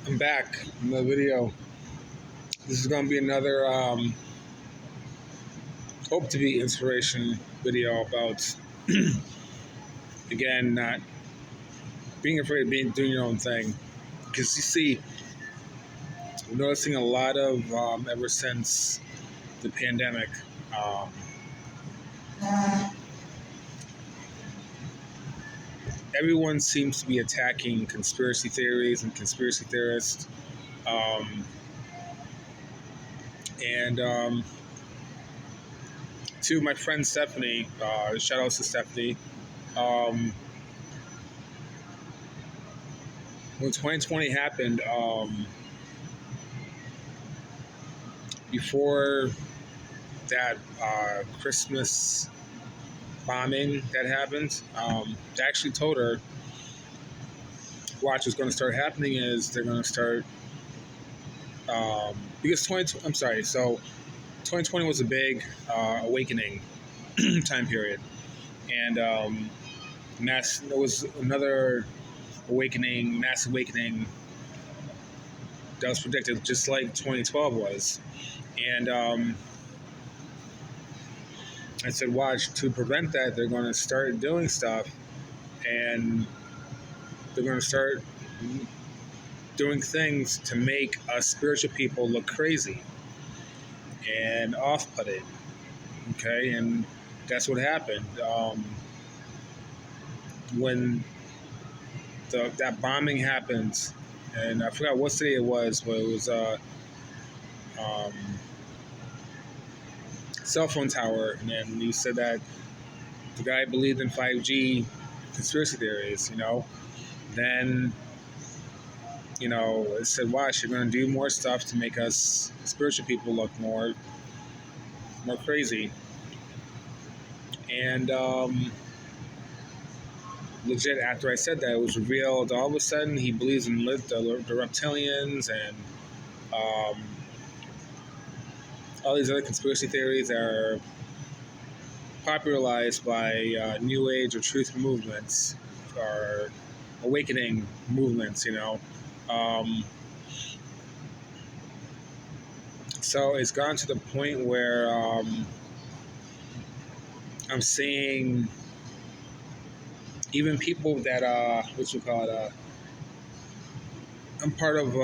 I'm back in the video. This is going to be another, hope to be inspiration video about, again, not being afraid of doing your own thing. Because you see, I'm noticing a lot of, ever since the pandemic, um, everyone seems to be attacking conspiracy theories and conspiracy theorists. Um, and to my friend Stephanie, shout out to Stephanie. Um, when 2020 happened, before that Christmas bombing that happened, they actually told her, watch what's going to start happening is they're going to start, because 2020 was a big awakening time period. And there was another mass awakening that was predicted, just like 2012 was. And I said, watch, to prevent that, they're going to start doing stuff, and they're going to start doing things to make us spiritual people look crazy and off-putting. Okay, and that's what happened. When that bombing happened, and I forgot what city it was, but it was a um, cell phone tower, and then you said that the guy believed in 5G conspiracy theories, then it said, watch, you're going to do more stuff to make us spiritual people look more crazy. And legit, after I said that, it was revealed all of a sudden he believes in the reptilians and all these other conspiracy theories that are popularized by New Age or truth movements or awakening movements. Um, so it's gone to the point where I'm seeing even people that I'm part of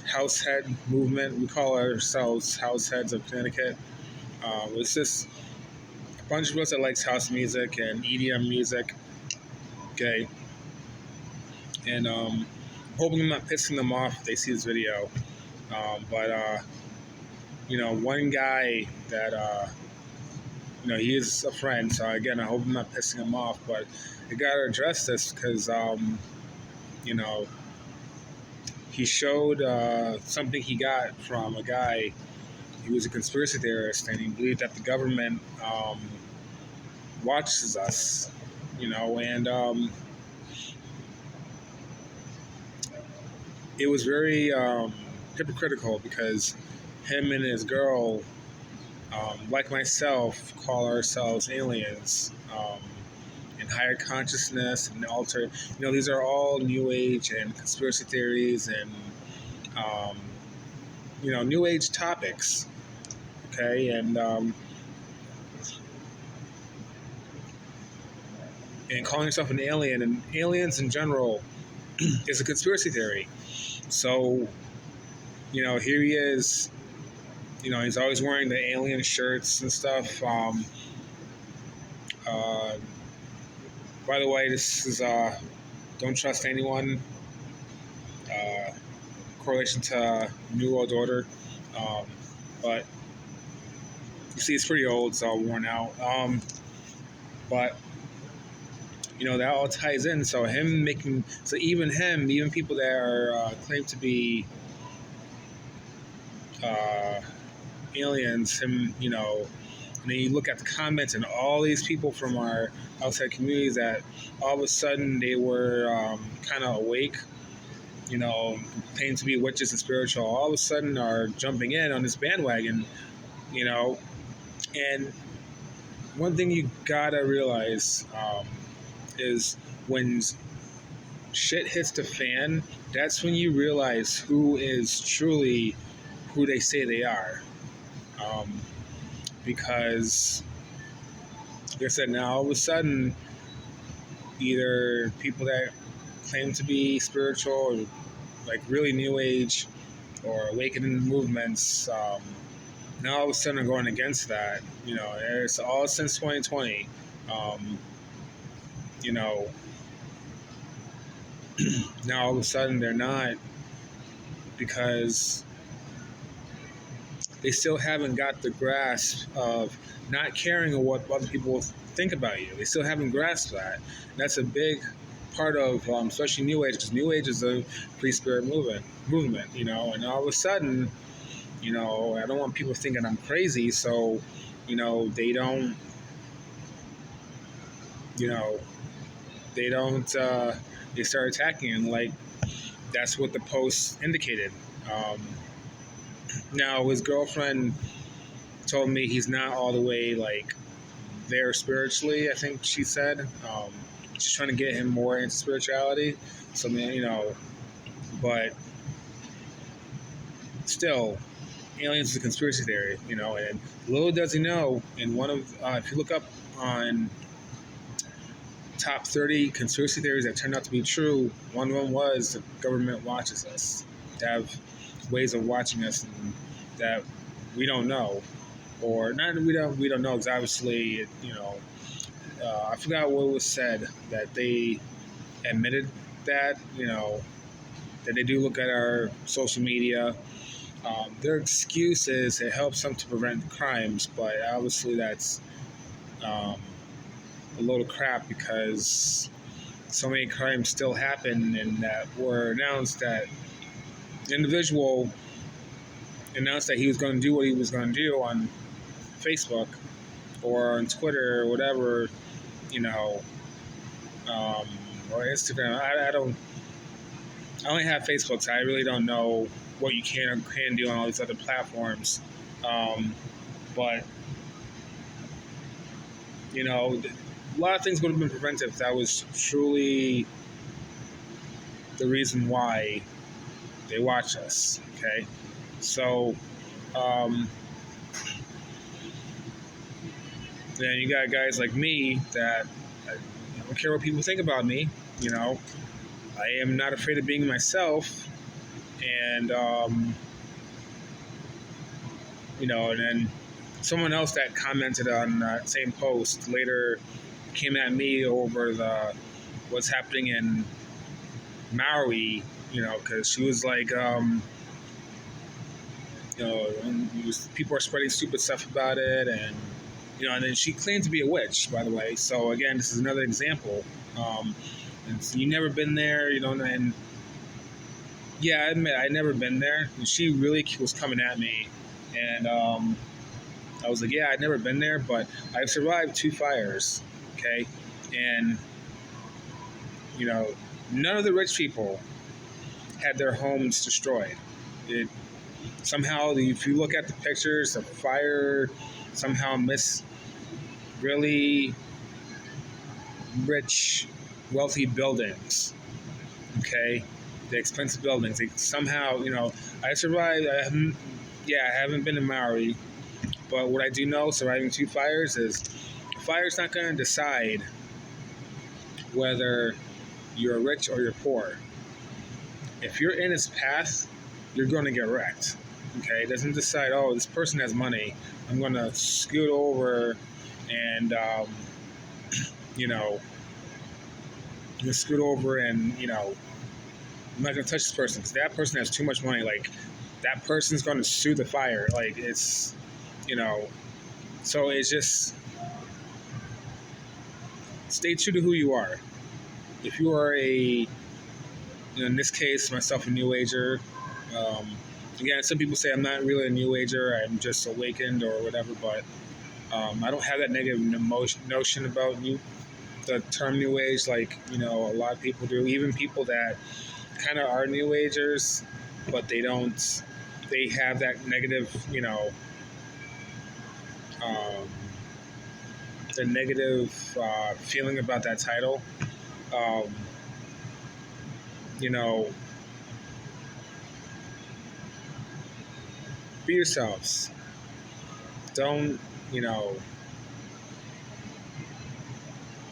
House Head movement. We call ourselves House Heads of Connecticut. It's just a bunch of us that likes house music and EDM music. Okay, and hoping I'm not pissing them off if they see this video. But one guy that he is a friend. So again, I hope I'm not pissing him off. But I gotta address this because you know he showed something he got from a guy. He was a conspiracy theorist, and he believed that the government watches us. And it was very hypocritical because him and his girl, like myself, call ourselves aliens and higher consciousness and alter. These are all New Age and conspiracy theories and um, New Age topics. Okay, and calling yourself an alien and aliens in general is a conspiracy theory. So, here he is. He's always wearing the alien shirts and stuff. Uh, by the way, this is don't trust anyone. Uh, Correlation to New World Order. But you see, it's pretty old. It's all worn out. But that all ties in. So even people that are claimed to be aliens, and then you look at the comments and all these people from our outside communities that all of a sudden they were kind of awake, claim to be witches and spiritual, all of a sudden are jumping in on this bandwagon, and one thing you gotta realize is when shit hits the fan, that's when you realize who is truly who they say they are. Um, because, like I said, now all of a sudden, either people that claim to be spiritual or like really new age or awakening movements, now all of a sudden are going against that. It's all since 2020. Um, you know, Now all of a sudden they're not, because they still haven't got the grasp of not caring what other people think about you. They still haven't grasped that. That's a big part of, especially New Age, because New Age is a free spirit movement, and all of a sudden, I don't want people thinking I'm crazy, so, they don't, you know, they don't, they start attacking, and like, that's what the post indicated. Um, Now, his girlfriend told me he's not all the way like there spiritually. I think she said she's trying to get him more into spirituality. So, man, but still, aliens is a conspiracy theory, And little does he know, in one of if you look up on top 30 conspiracy theories that turned out to be true, one of them was the government watches us. They have ways of watching us and that we don't know, or not. We don't know because obviously, I forgot what was said, that they admitted that that they do look at our social media. Their excuse is it helps them to prevent crimes, but obviously that's um, a load of crap, because so many crimes still happen, and that were announced, that the individual announced that he was going to do what he was going to do on Facebook or on Twitter or whatever, you know, um, or Instagram. I only have Facebook, so I really don't know what you can or can do on all these other platforms. Um, but a lot of things would have been prevented if that was truly the reason why they watch us. Okay, so then you got guys like me that I don't care what people think about me. I am not afraid of being myself, and and then someone else that commented on that same post later came at me over the what's happening in Maui, because she was like, people are spreading stupid stuff about it, and then she claimed to be a witch, by the way. So again, this is another example. And so you never been there, and yeah, I admit I'd never been there. And she really was coming at me, and I was like, yeah, I'd never been there, but I've survived 2 fires, okay, and none of the rich people had their homes destroyed. It somehow, if you look at the pictures, the fire somehow missed really rich, wealthy buildings. Okay, the expensive buildings. They somehow, I survived. I haven't been to Maui, but what I do know, surviving 2 fires, is fire's not going to decide whether you're rich or you're poor. If you're in its path, you're going to get wrecked. Okay, it doesn't decide, oh, this person has money, I'm going to scoot over and, scoot over and, I'm not going to touch this person because that person has too much money. Like, that person's going to sue the fire. Like, it's, so it's just, stay true to who you are. If you are in this case, myself, a New Ager. Again, some people say I'm not really a New Ager, I'm just awakened or whatever, but I don't have that negative notion about the term New Age like, a lot of people do. Even people that kind of are New Agers, but they have that negative, um, the negative feeling about that title. Um, you know, be yourselves. Don't, you know,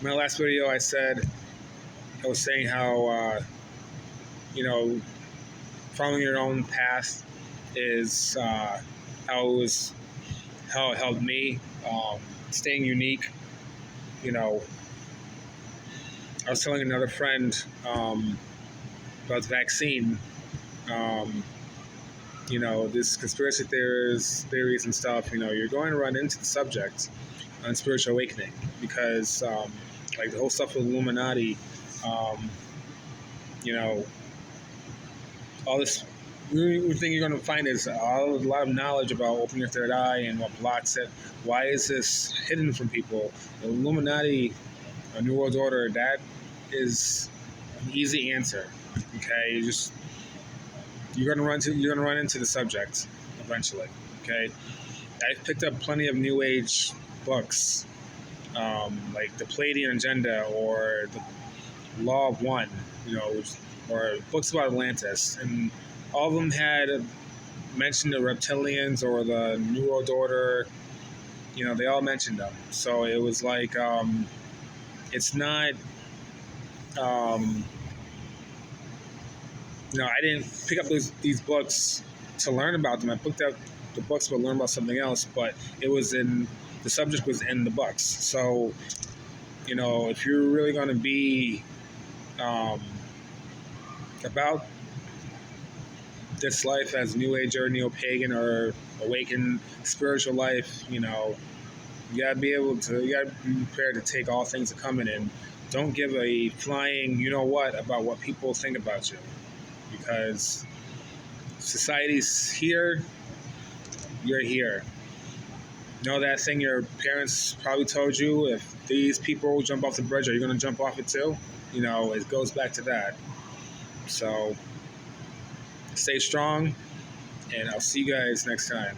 my last video I was saying how, you know, following your own path is how it was, how it helped me. Staying unique, you know, I was telling another friend about the vaccine. Um, you know, this conspiracy theories and stuff. You know, you're going to run into the subject on spiritual awakening because, like the whole stuff with Illuminati, um, you know, all this. The thing you're going to find is a lot of knowledge about opening your third eye and what blocks it. Why is this hidden from people? The Illuminati, a New World Order, that is an easy answer. Okay, you're gonna run into the subject eventually. Okay, I've picked up plenty of New Age books, like the Pleiadian Agenda or the Law of One, you know, or books about Atlantis, and all of them had mentioned the reptilians or the New World Order. You know, they all mentioned them. So it was like, it's not. Um, I didn't pick up these books to learn about them. I picked up the books to learn about something else, but it was in the subject was in the books. So, you know, if you're really going to be um, about this life as New Age or Neo Pagan or awakened spiritual life, you know, you gotta you gotta be prepared to take all things that come in, and don't give a flying you know what about what people think about you, because society's here, you're here. Know that thing your parents probably told you: if these people jump off the bridge, are you going to jump off it too? You know, it goes back to that. So stay strong, and I'll see you guys next time.